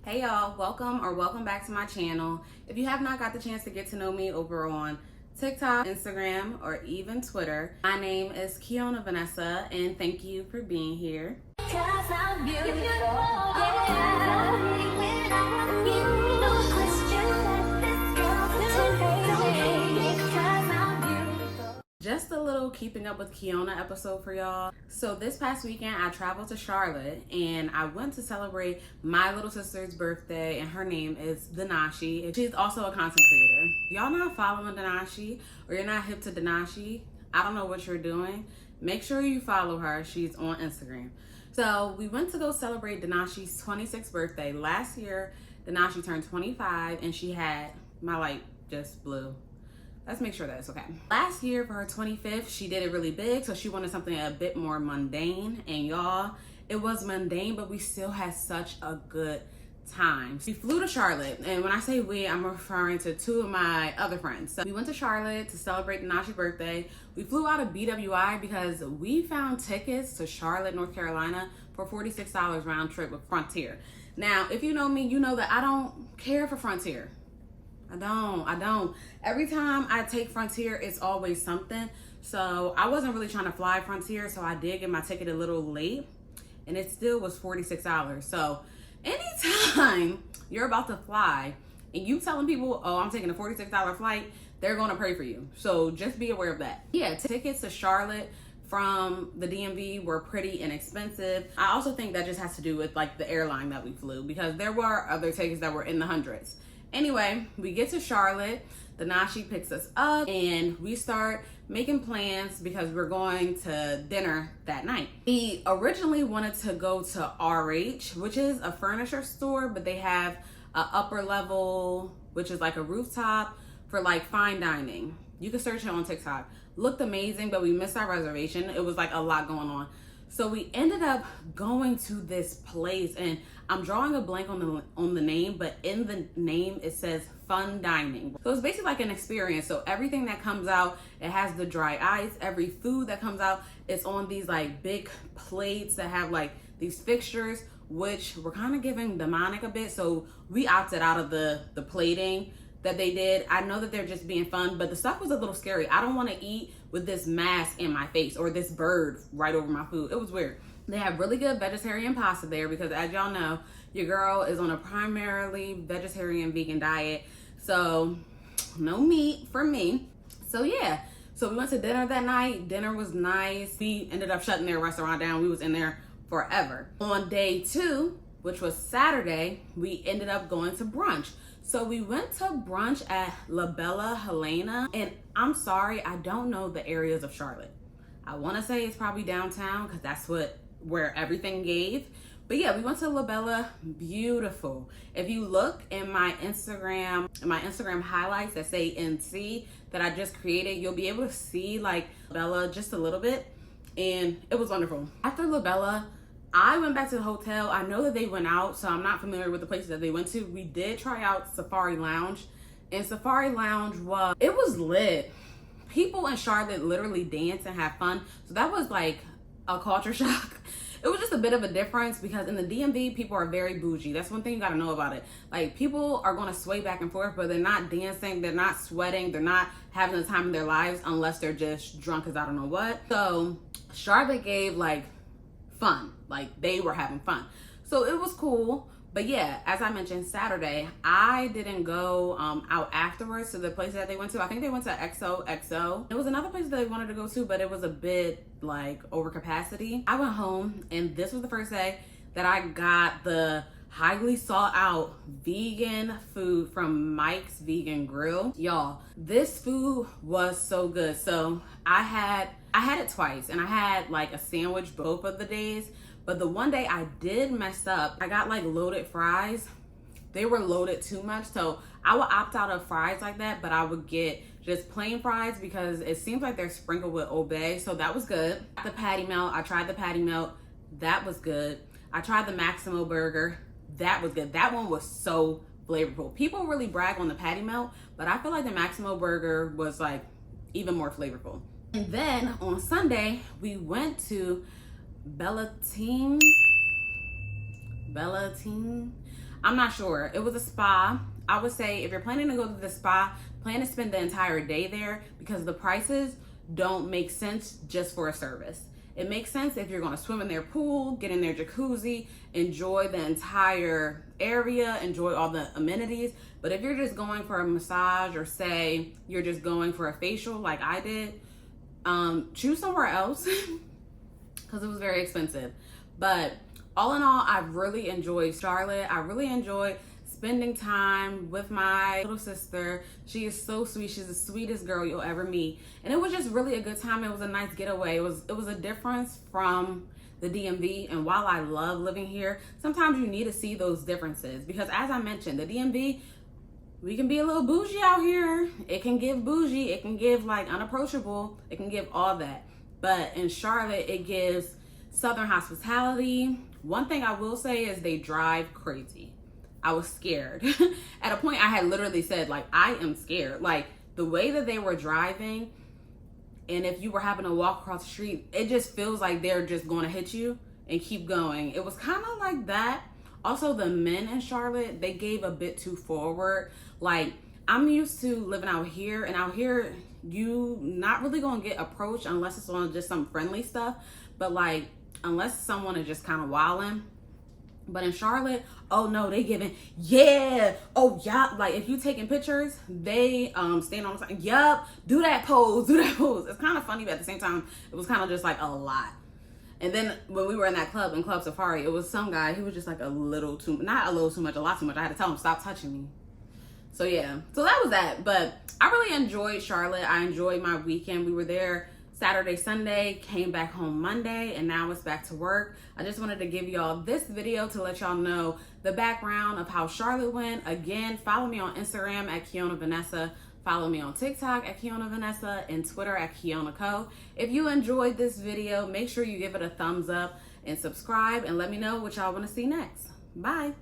Hey y'all, welcome back to my channel. If you have not got the chance to get to know me over on TikTok, Instagram, or even Twitter, my name is Keona Vanessa, and thank you for being here. Just a little keeping up with Keona episode for y'all. So this past weekend I traveled to Charlotte and I went to celebrate my little sister's birthday, and her name is Danashi. She's also a content creator. If y'all not following Danashi or you're not hip to Danashi, I don't know what you're doing. Make sure you follow her. She's on Instagram. So we went to go celebrate Danashi's 26th birthday. Last year Danashi turned 25 and she had, my light just blew. Let's make sure that's okay. Last year for her 25th, she did it really big, so she wanted something a bit more mundane. And y'all, it was mundane, but we still had such a good time. We flew to Charlotte, and when I say we, I'm referring to two of my other friends. So we went to Charlotte to celebrate Danashi's birthday. We flew out of BWI because we found tickets to Charlotte, North Carolina for $46 round trip with Frontier. Now, if you know me, you know that I don't care for Frontier. I don't. Every time I take Frontier, it's always something. So I wasn't really trying to fly Frontier, so I did get my ticket a little late, and it still was $46. So anytime you're about to fly and you telling people, oh, I'm taking a $46 flight, they're going to pray for you. So just be aware of that. Yeah, tickets to Charlotte from the DMV were pretty inexpensive. I also think that just has to do with like the airline that we flew, because there were other tickets that were in the hundreds. Anyway, we get to Charlotte, Danashi picks us up, and we start making plans because we're going to dinner that night. We originally wanted to go to RH, which is a furniture store, but they have an upper level, which is like a rooftop for like fine dining. You can search it on TikTok. Looked amazing, but we missed our reservation. It was like a lot going on. So we ended up going to this place, and I'm drawing a blank on the name, but in the name it says fun dining. So it's basically like an experience. So everything that comes out, it has the dry ice. Every food that comes out, it's on these like big plates that have like these fixtures, which were kind of giving demonic a bit. So we opted out of the plating that they did. I know that they're just being fun, but the stuff was a little scary. I don't want to eat with this mask in my face or this bird right over my food. It was weird. They have really good vegetarian pasta there because, as y'all know, your girl is on a primarily vegetarian vegan diet. So no meat for me. So yeah. So we went to dinner that night. Dinner was nice. We ended up shutting their restaurant down. We was in there forever. On day 2, which was Saturday, we ended up going to brunch. So we went to brunch at La Bella Helena, and I'm sorry, I don't know the areas of Charlotte. I want to say it's probably downtown because that's where everything gave. But yeah, we went to La Bella, beautiful. If you look in my Instagram highlights that say NC that I just created, you'll be able to see like Bella just a little bit, and it was wonderful. After La Bella, I went back to the hotel. I know that they went out, so I'm not familiar with the places that they went to. We did try out Safari Lounge, and Safari Lounge was lit. People in Charlotte literally dance and have fun. So that was like a culture shock. It was just a bit of a difference because in the DMV, people are very bougie. That's one thing you gotta know about it. Like, people are gonna sway back and forth, but they're not dancing, they're not sweating, they're not having the time of their lives unless they're just drunk as I don't know what. So Charlotte gave like fun, like they were having fun, so it was cool. But yeah, as I mentioned, Saturday I didn't go out afterwards to the place that they went to. I think they went to XOXO. It was another place that they wanted to go to, but it was a bit like over capacity. I went home, and this was the first day that I got the highly sought out vegan food from Mike's Vegan Grill. Y'all, this food was so good. So I had it twice, and I had like a sandwich both of the days, but the one day I did mess up. I got like loaded fries. They were loaded too much, so I would opt out of fries like that, but I would get just plain fries because it seems like they're sprinkled with Old Bay. So that was good. The patty melt, I tried the patty melt. That was good. I tried the Maximo burger. That was good. That one was so flavorful. People really brag on the patty melt, but I feel like the Maximo burger was like even more flavorful. And then on Sunday, we went to Bellatine. I'm not sure. It was a spa. I would say if you're planning to go to the spa, plan to spend the entire day there because the prices don't make sense just for a service. It makes sense if you're going to swim in their pool, get in their jacuzzi, enjoy the entire area, enjoy all the amenities. But if you're just going for a massage, or say you're just going for a facial like I did, choose somewhere else because it was very expensive. But all in all, I really enjoyed Charlotte. I really enjoyed spending time with my little sister. She is so sweet. She's the sweetest girl you'll ever meet. And it was just really a good time. It was a nice getaway. It was a difference from the DMV. And while I love living here, sometimes you need to see those differences because, as I mentioned, the DMV, we can be a little bougie out here. It can give bougie. It can give like unapproachable. It can give all that. But in Charlotte, it gives Southern hospitality. One thing I will say is they drive crazy. I was scared. At a point, I had literally said, like, I am scared. Like, the way that they were driving, and if you were having to walk across the street, it just feels like they're just going to hit you and keep going. It was kind of like that. Also, the men in Charlotte, they gave a bit too forward. Like, I'm used to living out here, and out here, you not really going to get approached unless it's on just some friendly stuff. But, like, unless someone is just kind of wilding. But in Charlotte, oh no, they giving, yeah, oh yeah. Like if you taking pictures, they stand on the side, yup, do that pose, do that pose. It's kind of funny, but at the same time, it was kind of just like a lot. And then when we were in that club, in Club Safari, it was some guy, he was just like a little too, not a little too much, a lot too much. I had to tell him, stop touching me. So yeah, so that was that. But I really enjoyed Charlotte. I enjoyed my weekend. We were there Saturday, Sunday, came back home Monday, and now it's back to work. I just wanted to give y'all this video to let y'all know the background of how Charlotte went. Again, follow me on Instagram at Keona Vanessa. Follow me on TikTok at Keona Vanessa and Twitter at Keona Co. If you enjoyed this video, make sure you give it a thumbs up and subscribe and let me know what y'all want to see next. Bye.